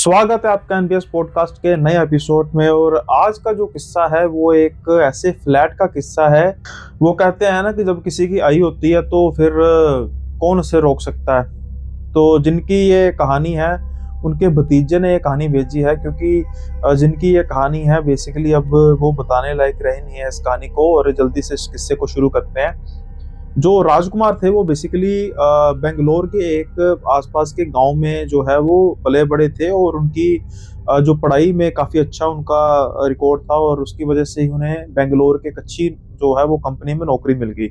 स्वागत है आपका एनबीएस पॉडकास्ट के नए एपिसोड में। और आज का जो किस्सा है वो एक ऐसे फ्लैट का किस्सा है। वो कहते हैं ना कि जब किसी की आई होती है तो फिर कौन उसे रोक सकता है। तो जिनकी ये कहानी है उनके भतीजे ने ये कहानी भेजी है, क्योंकि जिनकी ये कहानी है बेसिकली अब वो बताने लायक रहे नहीं है इस कहानी को। और जल्दी से इस किस्से को शुरू करते हैं। जो राजकुमार थे वो बेसिकली बेंगलोर के एक आसपास के गांव में जो है वो पले बड़े थे, और उनकी जो पढ़ाई में काफ़ी अच्छा उनका रिकॉर्ड था, और उसकी वजह से ही उन्हें बेंगलोर के एक अच्छी जो है वो कंपनी में नौकरी मिल गई।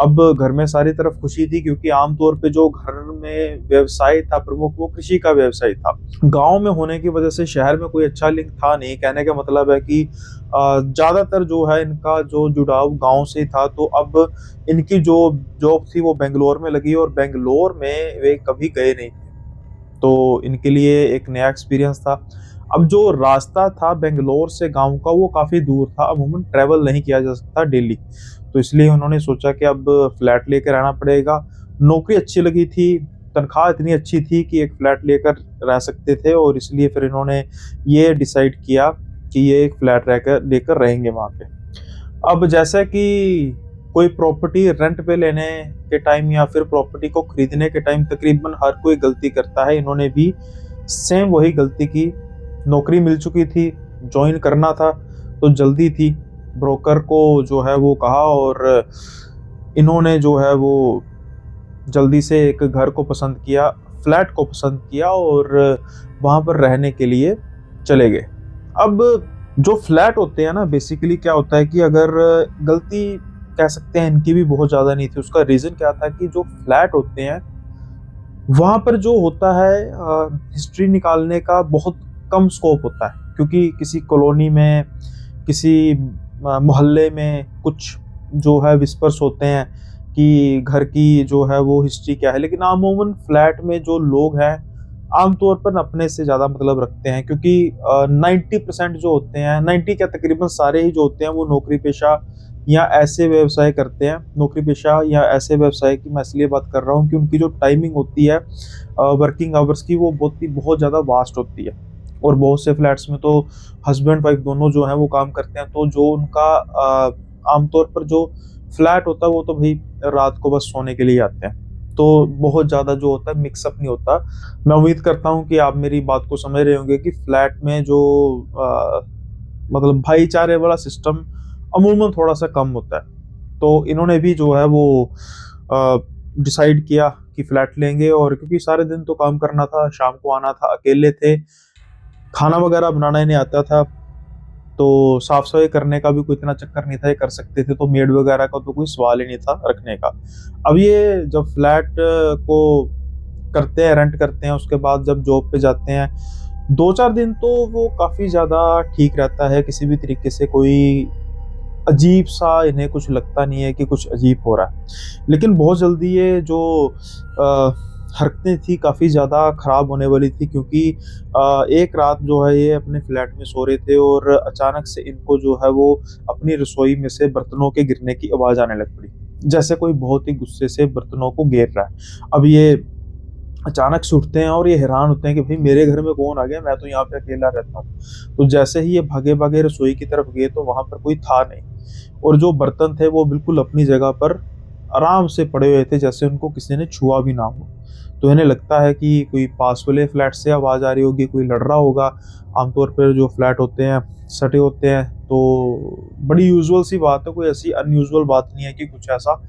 अब घर में सारी तरफ खुशी थी, क्योंकि आमतौर पे जो घर में व्यवसाय था प्रमुख वो कृषि का व्यवसाय था। गांव में होने की वजह से शहर में कोई अच्छा लिंक था नहीं। कहने का मतलब है कि ज़्यादातर जो है इनका जो जुड़ाव गांव से था। तो अब इनकी जो जॉब थी वो बेंगलोर में लगी, और बेंगलोर में वे कभी गए नहीं थे। तो इनके लिए एक नया एक्सपीरियंस था। अब जो रास्ता था बेंगलोर से गांव का वो काफ़ी दूर था, अमूमन ट्रैवल नहीं किया जा सकता डेली। तो इसलिए उन्होंने सोचा कि अब फ्लैट लेकर रहना पड़ेगा। नौकरी अच्छी लगी थी, तनख्वाह इतनी अच्छी थी कि एक फ्लैट लेकर रह सकते थे, और इसलिए फिर इन्होंने ये डिसाइड किया कि ये एक फ्लैट लेकर रहेंगे वहाँ पे। अब जैसे कि कोई प्रॉपर्टी रेंट पे लेने के टाइम या फिर प्रॉपर्टी को खरीदने के टाइम तकरीबन हर कोई गलती करता है, इन्होंने भी सेम वही गलती की। नौकरी मिल चुकी थी, ज्वाइन करना था, तो जल्दी थी। ब्रोकर को जो है वो कहा, और इन्होंने जो है वो जल्दी से एक घर को पसंद किया, फ्लैट को पसंद किया, और वहाँ पर रहने के लिए चले गए। अब जो फ्लैट होते हैं ना बेसिकली क्या होता है कि अगर गलती कह सकते हैं इनकी भी बहुत ज़्यादा नहीं थी। उसका रीज़न क्या था कि जो फ्लैट होते हैं वहाँ पर जो होता है हिस्ट्री निकालने का बहुत कम स्कोप होता है, क्योंकि किसी कॉलोनी में किसी मोहल्ले में कुछ जो है विस्पर्स होते हैं कि घर की जो है वो हिस्ट्री क्या है। लेकिन अमूमन फ्लैट में जो लोग हैं आमतौर पर अपने से ज़्यादा मतलब रखते हैं, क्योंकि 90% जो होते हैं, 90 क्या तकरीबन सारे ही जो होते हैं वो नौकरी पेशा या ऐसे व्यवसाय करते हैं। नौकरी पेशा या ऐसे व्यवसाय की मैं इसलिए बात कर रहा हूँ कि उनकी जो टाइमिंग होती है वर्किंग आवर्स की वो बहुत ज़्यादा वास्ट होती है। और बहुत से फ्लैट्स में तो हस्बैंड वाइफ दोनों जो हैं वो काम करते हैं। तो जो उनका आमतौर पर जो फ्लैट होता है वो तो भाई रात को बस सोने के लिए आते हैं। तो बहुत ज़्यादा जो होता है मिक्सअप नहीं होता। मैं उम्मीद करता हूँ कि आप मेरी बात को समझ रहे होंगे कि फ्लैट में जो मतलब भाईचारे वाला सिस्टम अमूमन थोड़ा-सा कम होता है। तो इन्होंने भी जो है वो डिसाइड किया कि फ्लैट लेंगे, और क्योंकि सारे दिन तो काम करना था, शाम को आना था, अकेले थे, खाना वगैरह बनाना ही नहीं आता था, तो साफ-सफाई करने का भी कोई इतना चक्कर नहीं था, ये कर सकते थे। तो मेड वगैरह का तो कोई सवाल ही नहीं था रखने का। अब ये जब फ्लैट को करते हैं, रेंट करते हैं, उसके बाद जब जॉब पे जाते हैं, 2-4 दिन तो वो काफ़ी ज़्यादा ठीक रहता है। किसी भी तरीके से कोई अजीब-सा इन्हें कुछ लगता नहीं है कि कुछ अजीब हो रहा है। लेकिन बहुत जल्दी ये जो अ, हरकतें थी काफ़ी ज़्यादा ख़राब होने वाली थी, क्योंकि एक रात जो है ये अपने फ्लैट में सो रहे थे, और अचानक से इनको जो है वो अपनी रसोई में से बर्तनों के गिरने की आवाज़ आने लग पड़ी। जैसे कोई बहुत ही गुस्से से बर्तनों को घेर रहा है। अब ये अचानक से उठते हैं और ये हैरान होते हैं कि भाई मेरे घर में कौन आ गया, मैं तो यहाँ पे अकेला रहता हूँ। तो जैसे ही ये भागे-भागे रसोई की तरफ गए तो वहाँ पर कोई था नहीं, और जो बर्तन थे वो बिल्कुल अपनी जगह पर आराम से पड़े हुए थे, जैसे उनको किसी ने छुआ भी ना हो। तो इन्हें लगता है कि कोई पास वाले फ्लैट से आवाज़ आ रही होगी, कोई लड़ रहा होगा। आमतौर पर जो फ्लैट होते हैं सटे होते हैं, तो बड़ी यूजुअल सी बात है, कोई ऐसी अनयूजुअल बात नहीं है कि कुछ ऐसा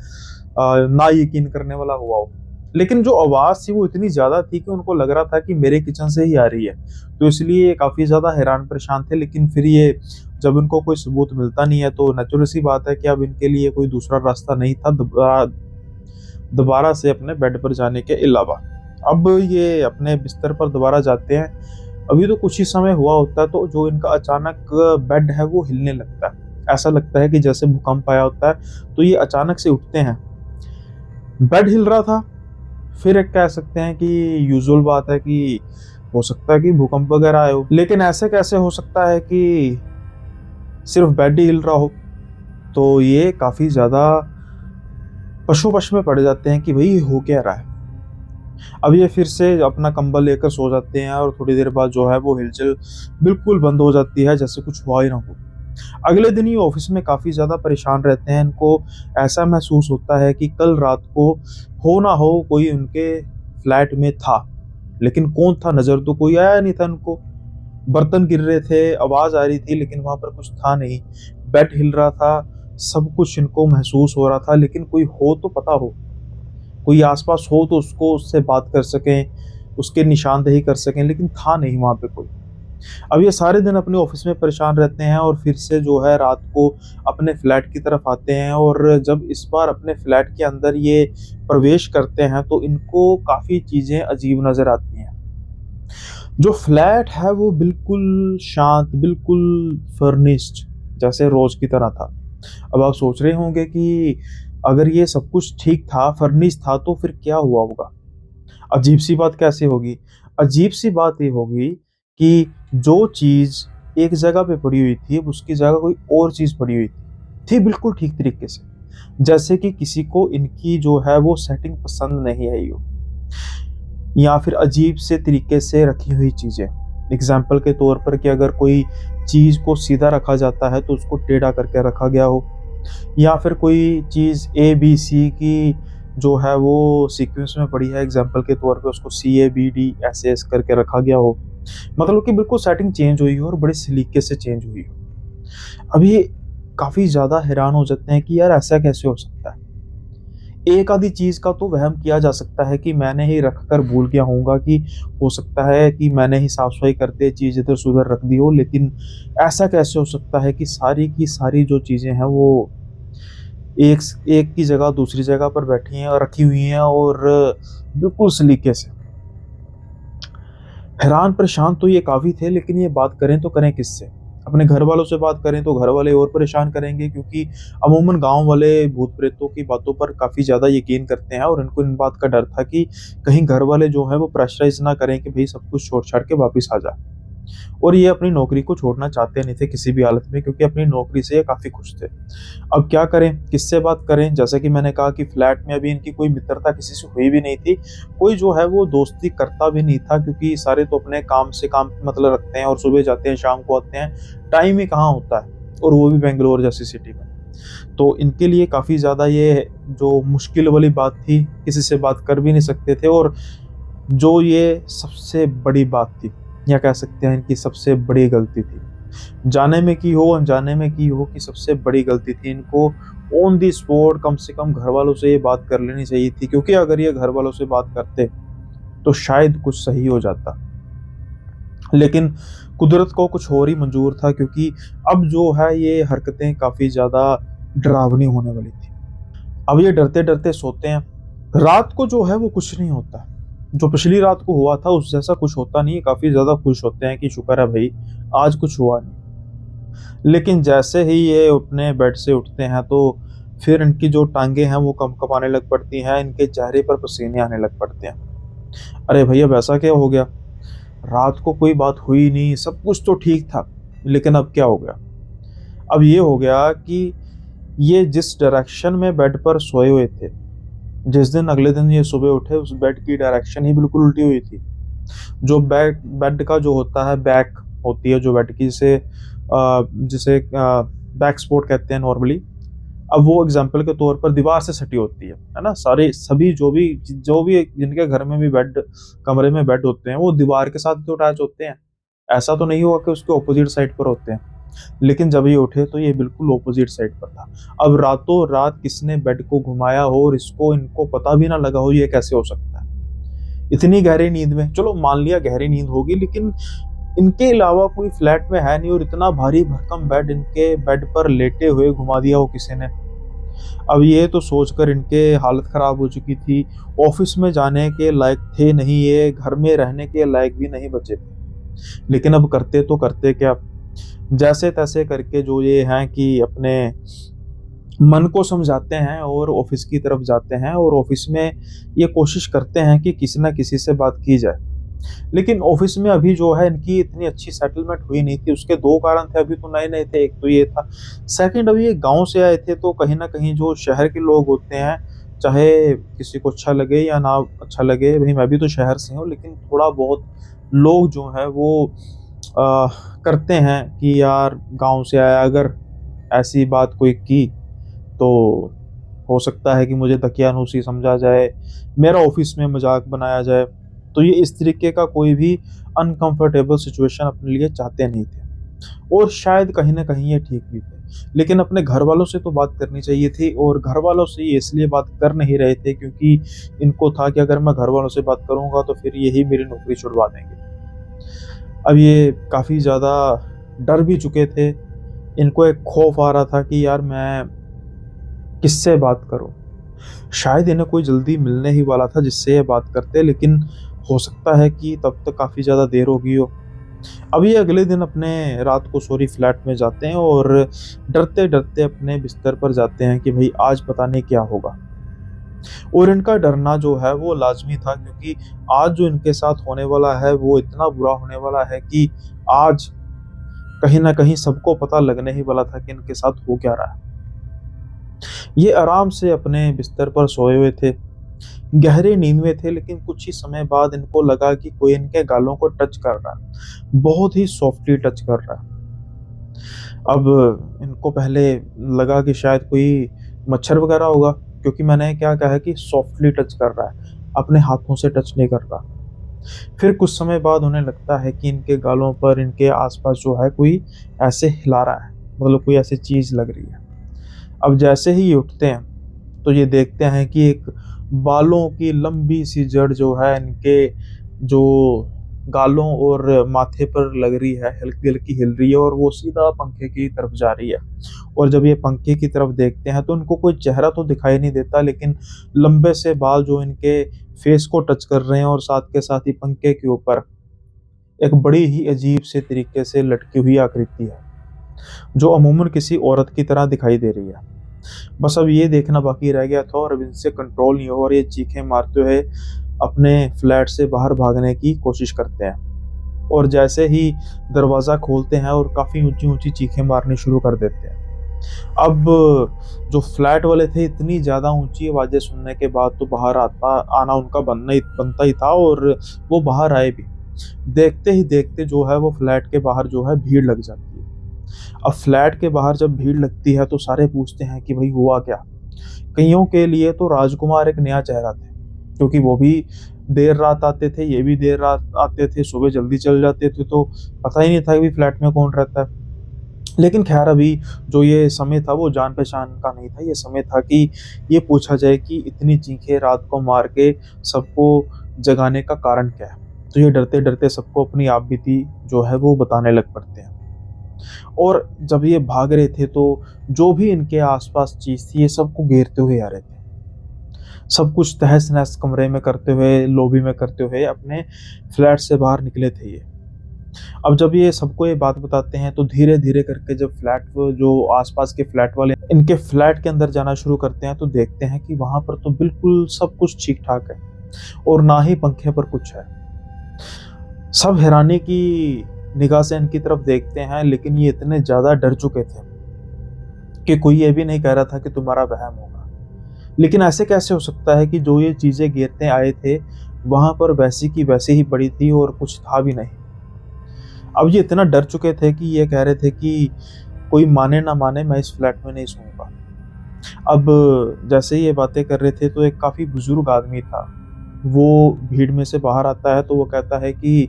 ना यकीन करने वाला हुआ हो। लेकिन जो आवाज़ थी वो इतनी ज़्यादा थी कि उनको लग रहा था कि मेरे किचन से ही आ रही है। तो इसलिए काफ़ी ज़्यादा हैरान परेशान थे। लेकिन फिर ये जब इनको कोई सबूत मिलता नहीं है तो नेचुरल सी बात है कि अब इनके लिए कोई दूसरा रास्ता नहीं था दोबारा से अपने बेड पर जाने के अलावा। अब ये अपने बिस्तर पर दोबारा जाते हैं। अभी तो कुछ ही समय हुआ होता है, तो जो इनका अचानक बेड है वो हिलने लगता है। ऐसा लगता है कि जैसे भूकंप आया होता है। तो ये अचानक से उठते हैं। बेड हिल रहा था, फिर एक कह सकते हैं कि यूजुअल बात है कि हो सकता है कि भूकंप वगैरह आए हो। लेकिन ऐसे कैसे हो सकता है कि सिर्फ बेड ही हिल रहा हो। तो ये काफ़ी ज़्यादा पशु-वश में पड़ जाते हैं कि भई हो क्या रहा है। अब ये फिर से अपना कंबल लेकर सो जाते हैं और थोड़ी देर बाद जो है वो हिलचल बिल्कुल बंद हो जाती है, जैसे कुछ हुआ ही ना हो। अगले दिन ये ऑफिस में काफ़ी ज़्यादा परेशान रहते हैं। इनको ऐसा महसूस होता है कि कल रात को हो ना हो कोई उनके फ्लैट में था, लेकिन कौन था नज़र तो कोई आया नहीं था इनको। बर्तन गिर रहे थे, आवाज़ आ रही थी लेकिन वहाँ पर कुछ था नहीं। बेड हिल रहा था, सब कुछ इनको महसूस हो रहा था, लेकिन कोई हो तो पता हो, कोई आस-पास हो तो उसको उससे बात कर सकें, उसकी निशानदेही कर सकें, लेकिन था नहीं वहाँ पे कोई। अब ये सारे दिन अपने ऑफिस में परेशान रहते हैं और फिर से जो है रात को अपने फ्लैट की तरफ आते हैं, और जब इस बार अपने फ्लैट के अंदर ये प्रवेश करते हैं तो इनको काफ़ी चीज़ें अजीब नज़र आती हैं। जो फ्लैट है वो बिल्कुल शांत, बिल्कुल फर्निश्ड जैसे रोज़ की तरह था। अब आप सोच रहे होंगे कि अगर ये सब कुछ ठीक था, फर्निश्ड था, तो फिर क्या हुआ होगा? अजीब-सी बात कैसे होगी? अजीब-सी बात ये होगी कि जो चीज़ एक जगह पे पड़ी हुई थी, अब उसकी जगह कोई और चीज़ पड़ी हुई थी बिल्कुल ठीक तरीके से। जैसे कि किसी को इनकी जो है वो सेटिंग पसंद नहीं आई हो, या फिर अजीब से तरीके से रखी हुई चीज़ें। एग्ज़ाम्पल के तौर पर कि अगर कोई चीज़ को सीधा रखा जाता है तो उसको टेढ़ा करके रखा गया हो, या फिर कोई चीज़ ए, बी, सी की जो है वो सीक्वेंस में पड़ी है, एग्ज़ाम्पल के तौर पे उसको सी, ए, बी, डी ऐसे ऐसे करके रखा गया हो। मतलब कि बिल्कुल सेटिंग चेंज हुई हो और बड़े सलीके से चेंज हुई हो। अब ये काफ़ी ज़्यादा हैरान हो जाते हैं कि यार ऐसा कैसे हो सकता है? एक आधी चीज़ का तो वहम किया जा सकता है कि मैंने ही रख कर भूल गया होऊँगा, कि हो सकता है कि मैंने ही साफ-सफाई करते चीज़ इधर-से उधर रख दी हो, लेकिन ऐसा कैसे हो सकता है कि सारी की सारी जो चीज़ें हैं वो एक की जगह दूसरी जगह पर बैठी हैं और रखी हुई हैं, और बिल्कुल सलीके से। हैरान परेशान तो ये काफ़ी थे, लेकिन ये बात करें तो करें किससे? अपने घर वालों से बात करें तो घर वाले और परेशान करेंगे, क्योंकि अमूमन गाँव वाले भूत-प्रेतों की बातों पर काफ़ी ज़्यादा यकीन करते हैं, और इनको इन बात का डर था कि कहीं घर वाले जो हैं वो प्रेशराइज़ ना करें कि भई सब कुछ छोड़-छाड़ के वापिस आ जा। और ये अपनी नौकरी को छोड़ना चाहते नहीं थे किसी भी हालत में, क्योंकि अपनी नौकरी से ये काफ़ी खुश थे। अब क्या करें, किससे बात करें? जैसा कि मैंने कहा कि फ्लैट में अभी इनकी कोई मित्रता किसी से हुई भी नहीं थी। कोई जो है वो दोस्ती करता भी नहीं था, क्योंकि सारे तो अपने काम से काम मतलब रखते हैं और सुबह जाते हैं, शाम को आते हैं। टाइम ही कहाँ होता है, और वो भी बैंगलोर जैसी सिटी में। तो इनके लिए काफ़ी ज़्यादा ये जो मुश्किल वाली बात थी, किसी से बात कर भी नहीं सकते थे, और जो ये सबसे बड़ी बात थी, या कह सकते हैं इनकी सबसे बड़ी गलती थी। जाने में की हो, अनजाने में की हो, कि सबसे बड़ी गलती थी, इनको ऑन द स्पॉट कम से कम घरवालों से ये बात कर लेनी चाहिए थी, क्योंकि अगर ये घरवालों से बात करते, तो शायद कुछ सही हो जाता। लेकिन कुदरत को कुछ और ही मंज़ूर था, क्योंकि अब जो है ये हरकतें काफ़ी ज़्यादा डरावनी होने वाली थी। अब ये डरते-डरते सोते हैं। रात को जो है वो कुछ नहीं होता। जो पिछली रात को हुआ था उस जैसा कुछ होता नहीं है, काफ़ी ज़्यादा खुश होते हैं कि शुक्र है भई, आज कुछ हुआ नहीं। लेकिन जैसे ही ये अपने बेड से उठते हैं तो फिर इनकी जो टाँगें हैं वो कँपकँपाने लग पड़ती हैं, इनके चेहरे पर पसीने आने लग पड़ते हैं। अरे भई, अब ऐसा क्या हो गया? रात को कोई बात हुई नहीं, सब कुछ तो ठीक था, लेकिन अब क्या हो गया? अब ये हो गया कि ये जिस डायरेक्शन में बेड पर सोए हुए थे, जिस दिन अगले दिन ये सुबह उठे उस बेड की डायरेक्शन ही बिल्कुल उल्टी हुई थी। जो बेड बेड का जो होता है बैक होती है जो बेड की, जिसे बैक सपोर्ट कहते हैं नॉर्मली। अब वो एग्ज़ाम्पल के तौर पर दीवार से सटी होती है ना? सारे सभी जो भी जिनके घर में भी कमरे में बेड होते हैं वो दीवार के साथ तो अटैच होते हैं। ऐसा तो नहीं हुआ कि उसके ऑपोज़िट साइड पर होते हैं। लेकिन जब ये उठे तो ये बिल्कुल ऑपोज़िट साइड पर था। अब रातों-रात किसने बेड को घुमाया हो और इसको इनको पता भी ना लगा हो, ये कैसे हो सकता है? इतनी गहरी नींद में, चलो मान लिया गहरी नींद होगी, लेकिन इनके अलावा कोई फ्लैट में है नहीं, और इतना भारी भरकम बेड इनके बेड पर लेटे हुए घुमा दिया हो किसी ने। अब ये तो सोचकर इनके हालत खराब हो चुकी थी। ऑफिस में जाने के लायक थे नहीं ये, घर में रहने के लायक भी नहीं बचे थे। लेकिन अब करते तो करते क्या? जैसे-तैसे करके जो ये हैं कि अपने मन को समझाते हैं और ऑफिस की तरफ जाते हैं, और ऑफिस में ये कोशिश करते हैं कि किसी न किसी से बात की जाए। लेकिन ऑफिस में अभी जो है इनकी इतनी अच्छी सेटलमेंट हुई नहीं थी, उसके 2 कारण थे, अभी तो नए-नए थे, एक तो ये था। सेकंड, अभी ये गाँव से आए थे, तो कहीं न कहीं जो शहर के लोग होते हैं, चाहे किसी को अच्छा लगे या ना अच्छा लगे, भाई मैं भी तो शहर से हूँ, लेकिन थोड़ा बहुत लोग जो है वो अ, करते हैं कि यार गाँव से आया, अगर ऐसी बात कोई की तो हो सकता है कि मुझे दकियानूसी समझा जाए, मेरा ऑफिस में मजाक बनाया जाए। तो ये इस तरीके का कोई भी अनकंफर्टेबल सिचुएशन अपने लिए चाहते नहीं थे, और शायद कहीं न कहीं ये ठीक भी थे। लेकिन अपने घर वालों से तो बात करनी चाहिए थी, और घर वालों से ये इसलिए बात कर नहीं रहे थे क्योंकि इनको था कि अगर मैं घर वालों से बात करूँगा तो फिर यही मेरी नौकरी छुड़वा देंगे। अब ये काफ़ी ज़्यादा डर भी चुके थे, इनको एक खौफ आ रहा था कि यार मैं किससे बात करूँ? शायद इन्हें कोई जल्दी मिलने ही वाला था जिससे ये बात करते, लेकिन हो सकता है कि तब तक काफ़ी ज़्यादा देर हो गई हो। अब ये अगले दिन अपने रात को सॉरी फ्लैट में जाते हैं और डरते-डरते अपने बिस्तर पर जाते हैं कि भई आज पता नहीं क्या होगा। और इनका डरना जो है वो लाज़मी था, क्योंकि आज जो इनके साथ होने वाला है वो इतना बुरा होने वाला है कि आज कहीं न कहीं सबको पता लगने ही वाला था कि इनके साथ हो क्या रहा है। ये आराम से अपने बिस्तर पर सोए हुए थे, गहरी नींद में थे, लेकिन कुछ ही समय बाद इनको लगा कि कोई इनके गालों को टच कर रहा है, बहुत ही सॉफ्टली टच कर रहा है। अब इनको पहले लगा कि शायद कोई मच्छर वगैरह होगा, क्योंकि मैंने क्या कहा है कि सॉफ्टली टच कर रहा है, अपने हाथों से टच नहीं कर रहा। फिर कुछ समय बाद उन्हें लगता है कि इनके गालों पर, इनके आस-पास जो है कोई ऐसे हिला रहा है, मतलब कोई ऐसी चीज़ लग रही है। अब जैसे ही ये उठते हैं, तो ये देखते हैं कि एक बालों की लंबी सी जड़ जो है इनके जो गालों और माथे पर लग रही है, हल्की-हल्की हिल रही है, और वो सीधा पंखे की तरफ जा रही है। और जब ये पंखे की तरफ देखते हैं तो उनको कोई चेहरा तो दिखाई नहीं देता, लेकिन लंबे से बाल जो इनके फेस को टच कर रहे हैं, और साथ के साथ ही पंखे के ऊपर एक बड़ी ही अजीब से तरीके से लटकी हुई आकृति है, जो अमूमन किसी औरत की तरह दिखाई दे रही है। बस अब ये देखना बाकी रह गया था, और अब इनसे कंट्रोल नहीं हुआ और ये चीखें मारते हुए अपने फ्लैट से बाहर भागने की कोशिश करते हैं। और जैसे ही दरवाज़ा खोलते हैं और काफ़ी ऊँची-ऊँची चीखें मारनी शुरू कर देते हैं। अब जो फ्लैट वाले थे, इतनी ज़्यादा ऊँची आवाज़ें सुनने के बाद तो बाहर आता आना उनका बनता ही था, और वो बाहर आए भी। देखते ही देखते जो है वो फ्लैट के बाहर जो है भीड़ लग जाती है। अब फ्लैट के बाहर जब भीड़ लगती है तो सारे पूछते हैं कि भई हुआ क्या? कइयों के लिए तो राजकुमार एक नया चेहरा थे, क्योंकि वो भी देर रात आते थे, ये भी देर रात आते थे, सुबह जल्दी चले जाते थे, तो पता ही नहीं था कि फ्लैट में कौन रहता है। लेकिन ख़ैर अभी जो ये समय था वो जान-पहचान का नहीं था, ये समय था कि ये पूछा जाए कि इतनी चीखें रात को मार के सबको जगाने का कारण क्या है? तो ये डरते-डरते सबको अपनी आपबीती जो है वो बताने लग पड़ते हैं। और जब ये भाग रहे थे तो जो भी इनके आस-पास चीज़ थी, ये सबको घेरते हुए आ रहे थे। सब कुछ तहस-नहस कमरे में करते हुए, लॉबी में करते हुए अपने फ्लैट से बाहर निकले थे ये। अब जब ये सबको ये बात बताते हैं तो धीरे-धीरे करके जब फ्लैट वो जो आस-पास के फ्लैट वाले इनके फ्लैट के अंदर जाना शुरू करते हैं, तो देखते हैं कि वहाँ पर तो बिल्कुल सब कुछ ठीक-ठाक है, और ना ही पंखे पर कुछ है। सब हैरानी की निगाह से इनकी तरफ देखते हैं, लेकिन ये इतने ज़्यादा डर चुके थे कि कोई ये भी नहीं कह रहा था कि तुम्हारा वहम होगा। लेकिन ऐसे कैसे हो सकता है कि जो ये चीज़ें गिरते आए थे, वहाँ पर वैसी की वैसी ही पड़ी थी और कुछ था भी नहीं। अब ये इतना डर चुके थे कि ये कह रहे थे कि कोई माने ना माने, मैं इस फ्लैट में नहीं सोऊँगा। अब जैसे ही ये बातें कर रहे थे तो एक काफ़ी बुजुर्ग आदमी था। वो भीड़ में से बाहर आता है, तो वो कहता है कि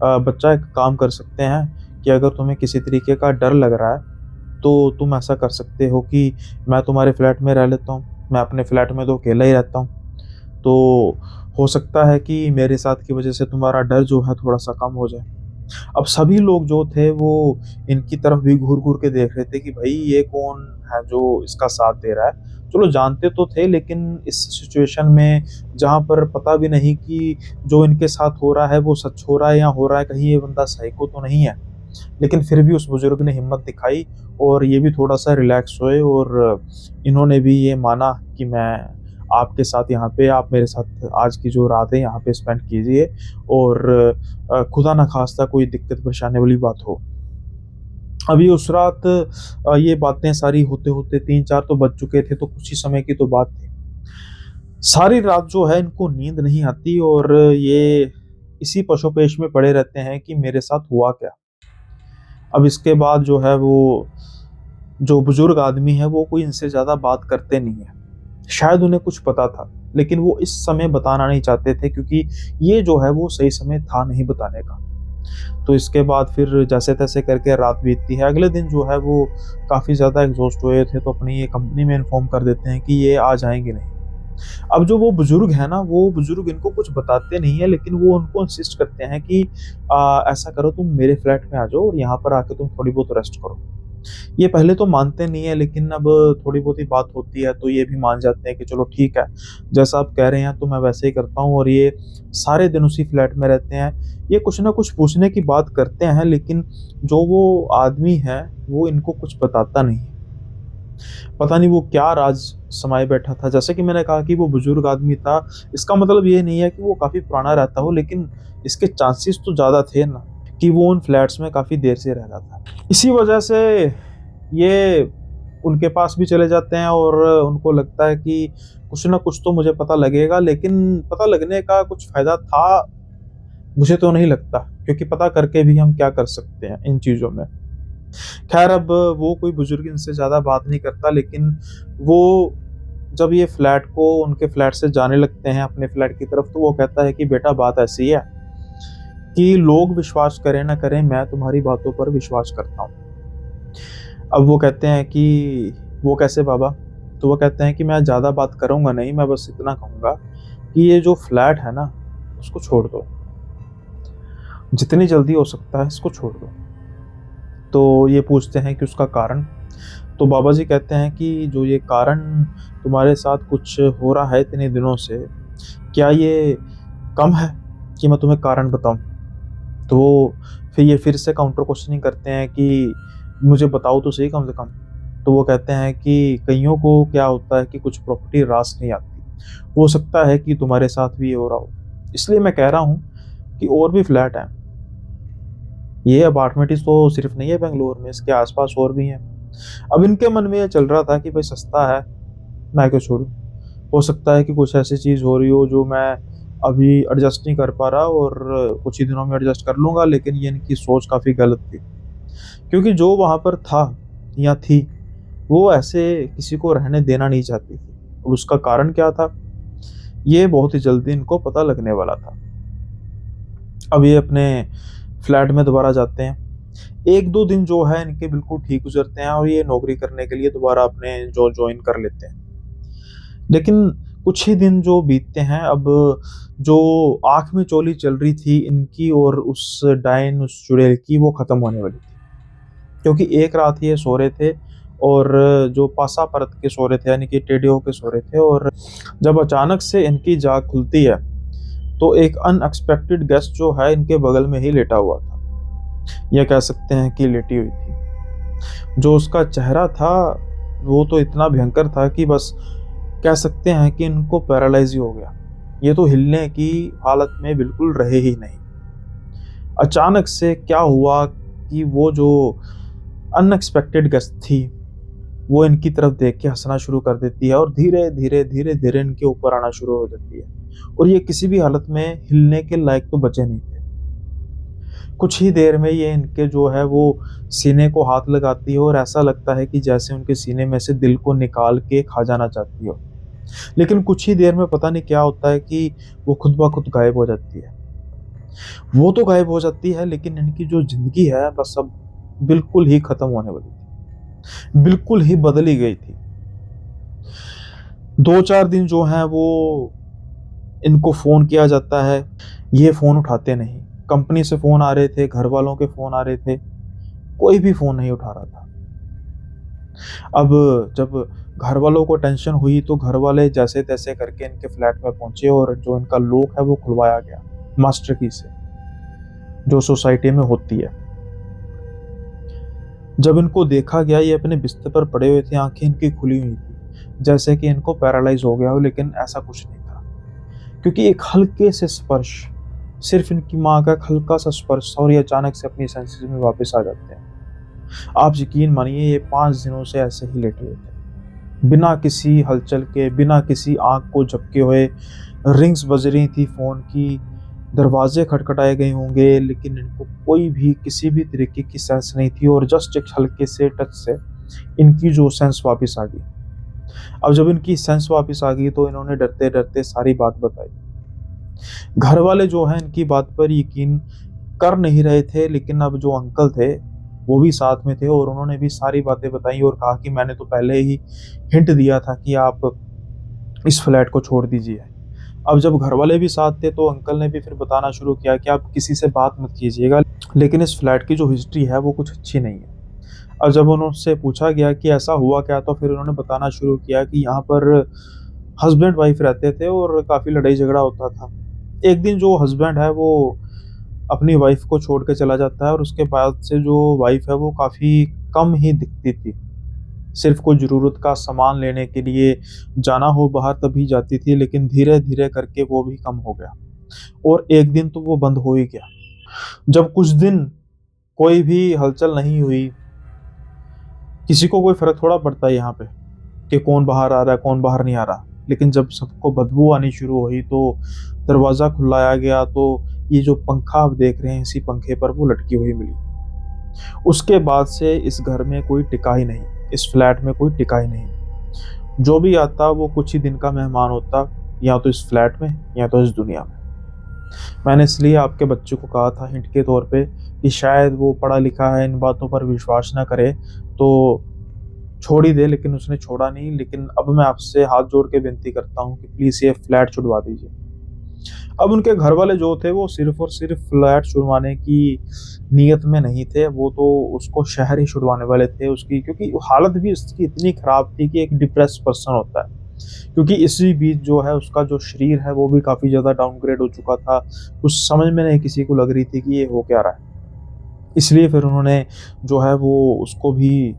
बच्चा एक काम कर सकते हैं कि अगर तुम्हें किसी तरीके का डर लग रहा है, तो तुम ऐसा कर सकते हो कि मैं तुम्हारे फ्लैट में रह लेता हूँ। मैं अपने फ्लैट में तो अकेला ही रहता हूँ। तो हो सकता है कि मेरे साथ की वज़ह से तुम्हारा डर जो है थोड़ा-सा कम हो जाए। अब सभी लोग जो थे वो इनकी तरफ भी घूर-घूर के देख रहे थे कि भई ये कौन है जो इसका साथ दे रहा है। चलो जानते तो थे, लेकिन इस सिचुएशन में जहाँ पर पता भी नहीं कि जो इनके साथ हो रहा है वो सच हो रहा है या हो रहा है, कहीं ये बंदा साइको तो नहीं है। लेकिन फिर भी उस बुजुर्ग ने हिम्मत दिखाई और ये भी थोड़ा-सा रिलैक्स हुए, और इन्होंने भी ये माना कि मैं आपके साथ यहाँ पे, आप मेरे साथ आज की जो रात है यहाँ पे स्पेंड कीजिए, और खुदा ना ख़ास्ता कोई दिक्कत परेशानी वाली बात हो। अभी उस रात ये बातें सारी होते-होते 3-4 तो बज चुके थे, तो कुछ ही समय की तो बात थी। सारी रात जो है इनको नींद नहीं आती और ये इसी पशोपेश में पड़े रहते हैं कि मेरे साथ हुआ क्या। अब इसके बाद जो है वो जो बुजुर्ग आदमी है वो कोई इनसे ज़्यादा बात करते नहीं है। शायद उन्हें कुछ पता था, लेकिन वो इस समय बताना नहीं चाहते थे क्योंकि ये जो है वो सही समय था नहीं बताने का। तो इसके बाद फिर जैसे-तैसे करके रात बीतती है। अगले दिन जो है वो काफ़ी ज़्यादा एग्ज़ॉस्ट हुए थे तो अपनी ये कंपनी में इन्फॉर्म कर देते हैं कि ये आ जाएँगे नहीं। अब जो वो बुजुर्ग है ना, वो बुजुर्ग इनको कुछ बताते नहीं है, लेकिन वो उनको इंसिस्ट करते हैं कि ऐसा करो तुम मेरे फ्लैट में आ जाओ और यहाँ पर आके तुम थोड़ी बहुत रेस्ट करो। ये पहले तो मानते नहीं है, लेकिन अब थोड़ी बहुत ही बात होती है तो ये भी मान जाते हैं कि चलो ठीक है, जैसा आप कह रहे हैं तो मैं वैसे ही करता हूँ और ये सारे दिन उसी फ्लैट में रहते हैं। ये कुछ ना कुछ पूछने की बात करते हैं, लेकिन जो वो आदमी है वो इनको कुछ बताता नहीं है। पता नहीं वो क्या राज समाये बैठा था। जैसे कि मैंने कहा कि वो बुजुर्ग आदमी था, इसका मतलब ये नहीं है कि वो काफ़ी पुराना रहता हो, लेकिन इसके चांसेस तो ज़्यादा थे ना कि वो उन फ्लैट्स में काफ़ी देर से रह रहा था। इसी वजह से ये उनके पास भी चले जाते हैं और उनको लगता है कि कुछ ना कुछ तो मुझे पता लगेगा, लेकिन पता लगने का कुछ फ़ायदा था, मुझे तो नहीं लगता, क्योंकि पता करके भी हम क्या कर सकते हैं इन चीज़ों में। ख़ैर अब वो कोई बुजुर्ग इनसे ज़्यादा बात नहीं करता, लेकिन वो जब ये फ्लैट को उनके फ्लैट से जाने लगते हैं अपने फ्लैट की तरफ, तो वो कहता है कि बेटा बात ऐसी है कि लोग विश्वास करें ना करें, मैं तुम्हारी बातों पर विश्वास करता हूँ। अब वो कहते हैं कि वो कैसे बाबा? तो वो कहते हैं कि मैं ज़्यादा बात करूँगा नहीं, मैं बस इतना कहूँगा कि ये जो फ्लैट है ना, उसको छोड़ दो। जितनी जल्दी हो सकता है इसको छोड़ दो। तो ये पूछते हैं कि उसका कारण? तो बाबा जी कहते हैं कि जो ये कारण तुम्हारे साथ कुछ हो रहा है इतने दिनों से, क्या ये कम है कि मैं तुम्हें कारण बताऊँ? तो वो फिर ये फिर से काउंटर क्वेश्चनिंग करते हैं कि मुझे बताओ तो सही कम से कम। तो वो कहते हैं कि कइयों को क्या होता है कि कुछ प्रॉपर्टी रास नहीं आती। हो सकता है कि तुम्हारे साथ भी ये हो रहा हो। इसलिए मैं कह रहा हूँ कि और भी फ्लैट हैं। ये अपार्टमेंट ही तो सिर्फ नहीं है बैंगलोर में, इसके आस-पास और भी हैं। अब इनके मन में ये चल रहा था कि भाई सस्ता है, मैं क्यों छोड़ूँ? हो सकता है कि कुछ ऐसी चीज़ हो रही हो जो मैं अभी एडजस्ट नहीं कर पा रहा और कुछ ही दिनों में एडजस्ट कर लूँगा, लेकिन ये इनकी सोच काफ़ी गलत थी। क्योंकि जो वहाँ पर था या थी, वो ऐसे किसी को रहने देना नहीं चाहती थी। और उसका कारण क्या था? ये बहुत ही जल्दी इनको पता लगने वाला था। अब ये अपने फ्लैट में दोबारा जाते हैं। 1-2 दिन जो है इनके बिल्कुल ठीक गुज़रते हैं और ये नौकरी करने के लिए दोबारा अपने जॉब जॉइन कर लेते हैं। लेकिन कुछ ही दिन जो बीतते हैं, अब जो आँख में चोली चल रही थी इनकी और उस डायन, उस चुड़ैल की, वो खत्म होने वाली थी। क्योंकि एक रात ये सो रहे थे और जो पासा परत के सो रहे थे, यानी कि टेढ़े होके सो रहे थे, और जब अचानक से इनकी जाँख खुलती है, तो एक अनएक्सपेक्टेड गेस्ट जो है इनके बगल में ही लेटा हुआ था। या कह सकते हैं कि लेटी हुई थी। जो उसका चेहरा था, वो तो इतना भयंकर था कि बस कह सकते हैं कि इनको पैरालाइज़ ही हो गया। ये तो हिलने की हालत में बिल्कुल रहे ही नहीं। अचानक से क्या हुआ कि वो जो अनएक्सपेक्टेड गेस्ट थी, वो इनकी तरफ देख के हँसना शुरू कर देती है और धीरे-धीरे, धीरे-धीरे इनके ऊपर आना शुरू हो जाती है। और ये किसी भी हालत में हिलने के लायक तो बचे नहीं थे। कुछ ही देर में ये इनके जो है वो सीने को हाथ लगाती है और ऐसा लगता है कि जैसे उनके सीने में से दिल को निकाल के खा जाना चाहती हो। लेकिन कुछ ही देर में पता नहीं क्या होता है कि वो खुद ब खुद गायब हो जाती है। वो तो गायब हो जाती है, लेकिन इनकी जो ज़िंदगी है बस अब बिल्कुल ही खत्म होने वाली थी। बिल्कुल ही बदल ही गई थी। 2-4 दिन जो हैं वो इनको फ़ोन किया जाता है, ये फ़ोन उठाते नहीं। कंपनी से फ़ोन आ रहे थे, घरवालों के फ़ोन आ रहे थे, कोई भी फ़ोन नहीं उठा रहा था। अब जब घरवालों को टेंशन हुई तो घरवाले जैसे-तैसे करके इनके फ्लैट में पहुँचे और जो इनका लॉक है वो खुलवाया गया मास्टर की से, जो सोसाइटी में होती है। जब इनको देखा गया, ये अपने बिस्तर पर पड़े हुए थे, आँखें इनकी खुली हुई थी, जैसे कि इनको पैरालाइज़ हो गया हो, लेकिन ऐसा कुछ नहीं था। क्योंकि एक हल्के से स्पर्श, सिर्फ़ इनकी माँ का एक हल्का-सा स्पर्श था और ये अचानक से अपनी सेंसेस में वापस आ जाते हैं। आप यकीन मानिए ये 5 दिनों से ऐसे ही लेटे हुए थे। बिना किसी हलचल के, बिना किसी आँख को झपके हुए रिंग्स बज रही थी फ़ोन की, दरवाजे खटखटाए गए होंगे, लेकिन इनको कोई भी किसी भी तरीके की सेंस नहीं थी और जस्ट एक हल्के से टच से इनकी जो सेंस वापस आ गई। अब जब इनकी सेंस वापस आ गई तो इन्होंने डरते-डरते सारी बात बताई। घर वाले जो हैं इनकी बात पर यकीन कर नहीं रहे थे, लेकिन अब जो अंकल थे वो भी साथ में थे और उन्होंने भी सारी बातें बताई और कहा कि मैंने तो पहले ही हिंट दिया था कि आप इस फ्लैट को छोड़ दीजिए। अब जब घर वाले भी साथ थे तो अंकल ने भी फिर बताना शुरू किया कि आप किसी से बात मत कीजिएगा, लेकिन इस फ्लैट की जो हिस्ट्री है वो कुछ अच्छी नहीं है। अब जब उनसे पूछा गया कि ऐसा हुआ क्या, तो फिर उन्होंने बताना शुरू किया कि यहाँ पर हस्बैंड वाइफ रहते थे और काफ़ी लड़ाई झगड़ा होता था। एक दिन जो हस्बैंड है वो अपनी वाइफ को छोड़ के चला जाता है और उसके बाद से जो वाइफ है वो काफ़ी कम ही दिखती थी। सिर्फ़ कोई ज़रूरत का सामान लेने के लिए जाना हो बाहर तभी जाती थी, लेकिन धीरे-धीरे करके वो भी कम हो गया और एक दिन तो वो बंद हो ही गया। जब कुछ दिन कोई भी हलचल नहीं हुई, किसी को कोई फ़र्क थोड़ा पड़ता है यहाँ पे कि कौन बाहर आ रहा है, कौन बाहर नहीं आ रहा। लेकिन जब सबको बदबू आनी शुरू हुई तो दरवाज़ा खुलाया गया तो ये जो पंखा आप देख रहे हैं इसी पंखे पर वो लटकी हुई मिली। उसके बाद से इस घर में कोई टिका ही नहीं, इस फ्लैट में कोई टिका ही नहीं। जो भी आता वो कुछ ही दिन का मेहमान होता, या तो इस फ्लैट में या तो इस दुनिया में। मैंने इसलिए आपके बच्चे को कहा था हिंट के तौर पे कि शायद वो पढ़ा लिखा है, इन बातों पर विश्वास ना करे तो छोड़ ही दे, लेकिन उसने छोड़ा नहीं। लेकिन अब मैं आपसे हाथ जोड़ के विनती करता हूँ कि प्लीज़ ये फ्लैट छुड़वा दीजिए। अब उनके घर वाले जो थे वो सिर्फ़ और सिर्फ़ फ्लैट छुड़वाने की नीयत में नहीं थे, वो तो उसको शहर ही छुड़वाने वाले थे उसकी, क्योंकि हालत भी उसकी इतनी ख़राब थी कि एक डिप्रेस्ड पर्सन होता है। क्योंकि इसी बीच जो है उसका जो शरीर है वो भी काफ़ी ज़्यादा डाउनग्रेड हो चुका था। कुछ समझ में नहीं किसी को लग रही थी कि ये हो क्या रहा है। इसलिए फिर उन्होंने जो है वो उसको भी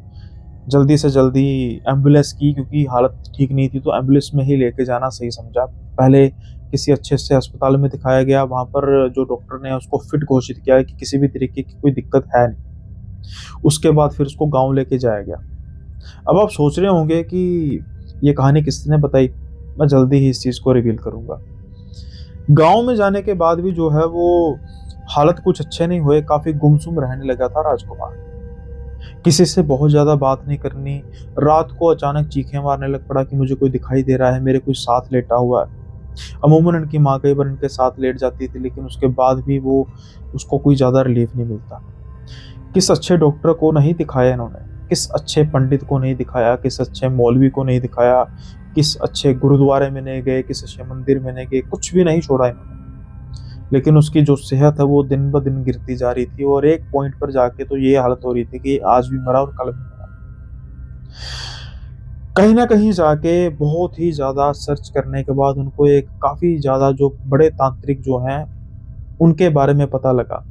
जल्दी से जल्दी एम्बुलेंस की, क्योंकि हालत ठीक नहीं थी तो एम्बुलेंस में ही लेके जाना सही समझा। पहले किसी अच्छे से अस्पताल में दिखाया गया, वहाँ पर जो डॉक्टर ने उसको फिट घोषित किया कि किसी भी तरीके की कोई दिक्कत है नहीं। उसके बाद फिर उसको गाँव लेके जाया गया। अब आप सोच रहे होंगे कि ये कहानी किसने बताई? मैं जल्दी ही इस चीज़ को रिवील करूँगा। गाँव में जाने के बाद भी जो है वो हालत कुछ अच्छे नहीं हुए, काफ़ी गुमसुम रहने लगा था राजकुमार। किसी से बहुत ज़्यादा बात नहीं करनी, रात को अचानक चीखें मारने लग पड़ा कि मुझे कोई दिखाई दे रहा है, मेरे कोई साथ लेटा हुआ है। अमूमन इनकी माँ कई बार इनके साथ लेट जाती थी, लेकिन उसके बाद भी वो उसको कोई ज़्यादा रिलीफ़ नहीं मिलता। किस अच्छे डॉक्टर को नहीं दिखाया इन्होंने, किस अच्छे पंडित को नहीं दिखाया, किस अच्छे मौलवी को नहीं दिखाया, किस अच्छे गुरुद्वारे में नहीं गए, किस अच्छे मंदिर में नहीं गए, कुछ भी नहीं छोड़ा इन्होंने। लेकिन उसकी जो सेहत है वो दिन ब दिन गिरती जा रही थी और एक पॉइंट पर जाके तो ये हालत हो रही थी कि आज भी मरा और कल भी मरा। कहीं न कहीं जाके बहुत ही ज़्यादा सर्च करने के बाद उनको एक काफ़ी ज़्यादा जो बड़े तांत्रिक जो हैं, उनके बारे में पता लगा।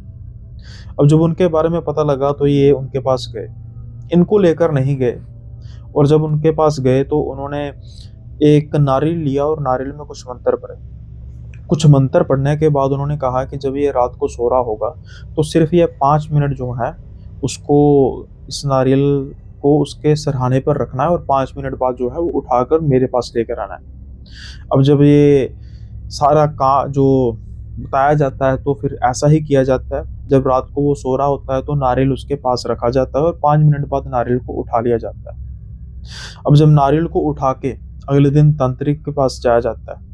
अब जब उनके बारे में पता लगा तो ये उनके पास गए। इनको लेकर नहीं गए, और जब उनके पास गए तो उन्होंने एक नारियल लिया और नारियल में कुछ मंत्र पढ़े। कुछ मंत्र पढ़ने के बाद उन्होंने कहा कि जब ये रात को सो रहा होगा तो सिर्फ़ ये 5 मिनट जो हैं उसको इस नारियल को उसके सिरहाने पर रखना है और 5 मिनट बाद जो है वो उठाकर मेरे पास लेकर आना है। अब जब ये सारा का जो बताया जाता है तो फिर ऐसा ही किया जाता है। जब रात को वो सो रहा होता है तो नारियल उसके पास रखा जाता है और 5 मिनट बाद नारियल को उठा लिया जाता है। अब जब नारियल को उठा के अगले दिन तांत्रिक के पास जाया जाता है,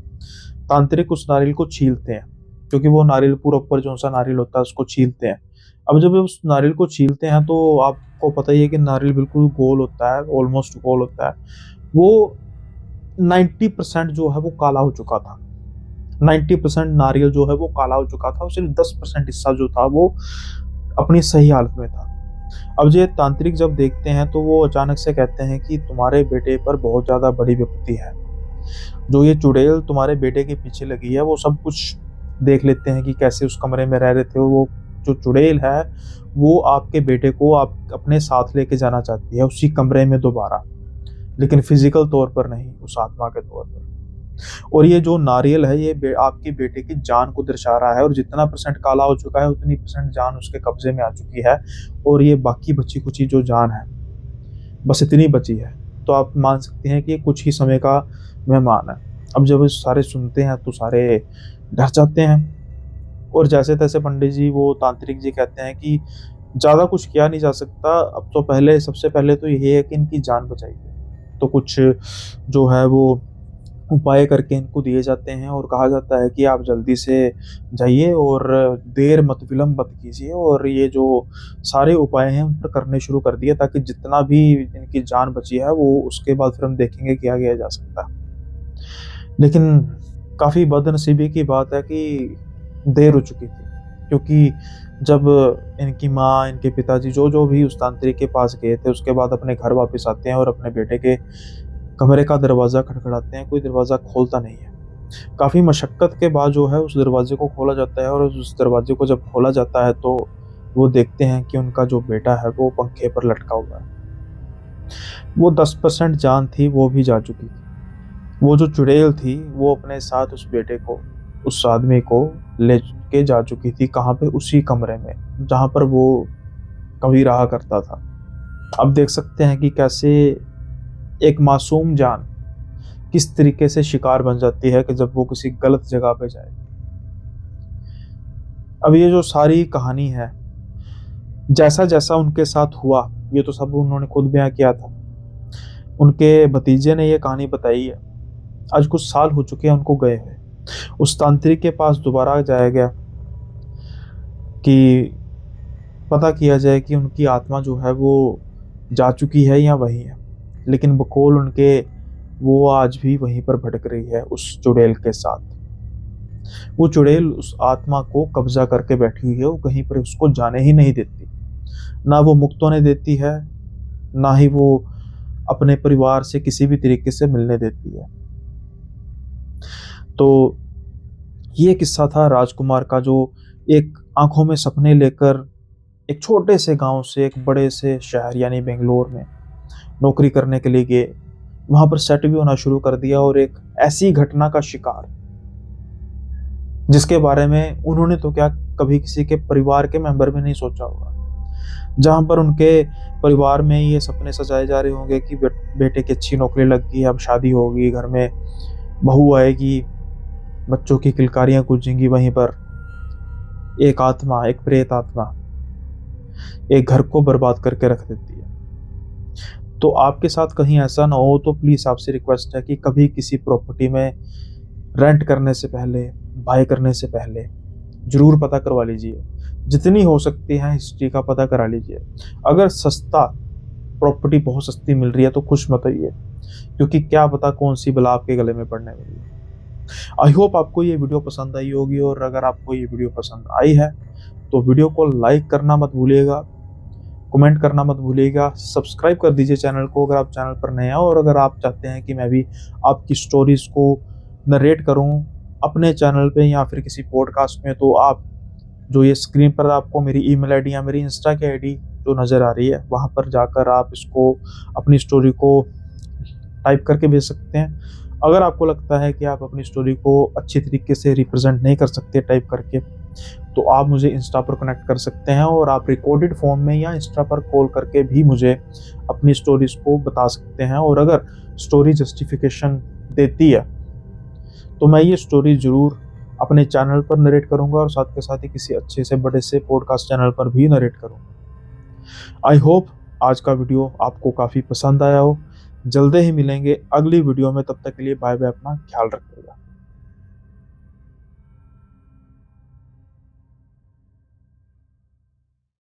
तांत्रिक उस नारियल को छीलते हैं, क्योंकि वो नारियल पूरा ऊपर जो-सा नारियल होता है उसको छीलते हैं। अब जब उस नारियल को छीलते हैं तो आपको पता ही है कि नारियल बिल्कुल गोल होता है, ऑलमोस्ट गोल होता है। वो 90% जो है वो काला हो चुका था। 90% नारियल जो है वो काला हो चुका था और सिर्फ़ 10% हिस्सा जो था वो अपनी सही हालत में था। अब ये तांत्रिक जब देखते हैं तो वो अचानक से कहते हैं कि तुम्हारे बेटे पर बहुत ज़्यादा बड़ी विपत्ति है। जो ये चुड़ैल तुम्हारे बेटे के पीछे लगी है वो सब कुछ देख लेते हैं कि कैसे उस कमरे में रह रहे थे। वो जो चुड़ैल है वो आपके बेटे को आप अपने साथ लेके जाना चाहती है उसी कमरे में दोबारा, लेकिन फिज़िकल तौर पर नहीं, उस आत्मा के तौर पर। और ये जो नारियल है ये आपके बेटे की जान को दर्शा रहा है और जितना परसेंट काला हो चुका है उतनी परसेंट जान उसके कब्जे में आ चुकी है और ये बाकी बची-खुची जो जान है, बस इतनी बची है। तो आप मान सकते हैं कि ये कुछ ही समय का मेहमान है। अब जब ये सारे सुनते हैं तो सारे डर जाते हैं और जैसे तैसे पंडित जी वो तांत्रिक जी कहते हैं कि ज़्यादा कुछ किया नहीं जा सकता, अब तो पहले सबसे पहले तो यही है कि इनकी जान बचाइए। तो कुछ जो है वो उपाय करके इनको दिए जाते हैं और कहा जाता है कि आप जल्दी से जाइए और देर मत विलंब मत कीजिए, और ये जो सारे उपाय हैं उन पर करने शुरू कर दिए ताकि जितना भी इनकी जान बची है वो उसके बाद फिर हम देखेंगे क्या किया जा सकता है। लेकिन काफ़ी बदनसीबी की बात है कि देर हो चुकी थी, क्योंकि जब इनकी माँ, इनके पिताजी जो भी उस तांत्रिक के पास गए थे, उसके बाद अपने घर वापस आते हैं और अपने बेटे के कमरे का दरवाज़ा खटखटाते हैं, कोई दरवाज़ा खोलता नहीं है। काफ़ी मशक्कत के बाद जो है उस दरवाज़े को खोला जाता है, और उस दरवाज़े को जब खोला जाता है तो वो देखते हैं कि उनका जो बेटा है वो पंखे पर लटका हुआ है। वो 10% जान थी वो भी जा चुकी थी। वो जो चुड़ैल थी वो अपने साथ उस बेटे को, उस आदमी को लेके जा चुकी थी, कहाँ पे? उसी कमरे में जहाँ पर वो कभी रहा करता था। अब देख सकते हैं कि कैसे एक मासूम जान किस तरीके से शिकार बन जाती है कि जब वो किसी गलत जगह पे जाए। अब ये जो सारी कहानी है, जैसा-जैसा उनके साथ हुआ, ये तो सब उन्होंने खुद बयाँ किया था। उनके भतीजे ने ये कहानी बताई है। आज कुछ साल हो चुके हैं उनको गए हुए। उस तांत्रिक के पास दोबारा जाया गया कि पता किया जाए कि उनकी आत्मा जो है वो जा चुकी है या वही है। लेकिन बकौल उनके वो आज भी वहीं पर भटक रही है उस चुड़ैल के साथ। वो चुड़ैल उस आत्मा को कब्ज़ा करके बैठी हुई है, वो कहीं पर उसको जाने ही नहीं देती। ना वो मुक्त होने देती है, ना ही वो अपने परिवार से किसी भी तरीके से मिलने देती है। तो ये किस्सा था राजकुमार का, जो एक आँखों में सपने लेकर एक छोटे से गाँव से एक बड़े से शहर यानी बेंगलोर में नौकरी करने के लिए गए। वहाँ पर सेट भी होना शुरू कर दिया और एक ऐसी घटना का शिकार, जिसके बारे में उन्होंने तो क्या कभी किसी के परिवार के मेंबर भी नहीं सोचा होगा। जहाँ पर उनके परिवार में ये सपने सजाए जा रहे होंगे कि बेटे की अच्छी नौकरी लग गई, अब शादी होगी, घर में बहू आएगी, बच्चों की किलकारियाँ गूंजेंगी, वहीं पर एक आत्मा, एक प्रेत आत्मा एक घर को बर्बाद करके रख देती है। तो आपके साथ कहीं ऐसा ना हो तो प्लीज़ आपसे रिक्वेस्ट है कि कभी किसी प्रॉपर्टी में रेंट करने से पहले, बाय करने से पहले ज़रूर पता करवा लीजिए। जितनी हो सकती है हिस्ट्री का पता करा लीजिए। अगर सस्ता प्रॉपर्टी बहुत सस्ती मिल रही है तो खुश मत होइए, क्योंकि क्या पता कौन-सी बला आपके गले में पड़ने वाली है। आई होप आपको ये वीडियो पसंद आई होगी, और अगर आपको ये वीडियो पसंद आई है तो वीडियो को लाइक करना मत भूलिएगा, कमेंट करना मत भूलिएगा, सब्सक्राइब कर दीजिए चैनल को अगर आप चैनल पर नए हैं, और अगर आप चाहते हैं कि मैं भी आपकी स्टोरीज़ को नरेट करूं अपने चैनल पे या फिर किसी पॉडकास्ट में, तो आप जो ये स्क्रीन पर आपको मेरी ईमेल आईडी या मेरी इंस्टा की आईडी जो नज़र आ रही है, वहाँ पर जाकर आप इसको, अपनी स्टोरी को टाइप करके भेज सकते हैं। अगर आपको लगता है कि आप अपनी स्टोरी को अच्छी तरीके से रिप्रेजेंट नहीं कर सकते टाइप करके, तो आप मुझे इंस्टा पर कनेक्ट कर सकते हैं, और आप रिकॉर्डेड फॉर्म में या इंस्टा पर कॉल करके भी मुझे अपनी स्टोरीज़ को बता सकते हैं। और अगर स्टोरी जस्टिफिकेशन देती है तो मैं ये स्टोरी ज़रूर अपने चैनल पर नरेट करूँगा, और साथ के साथ ही किसी अच्छे से बड़े से पॉडकास्ट चैनल पर भी नरेट करूँगा। आई होप आज का वीडियो आपको काफ़ी पसंद आया हो। जल्दी ही मिलेंगे अगली वीडियो में, तब तक के लिए बाय बाय, अपना ख्याल रखिएगा।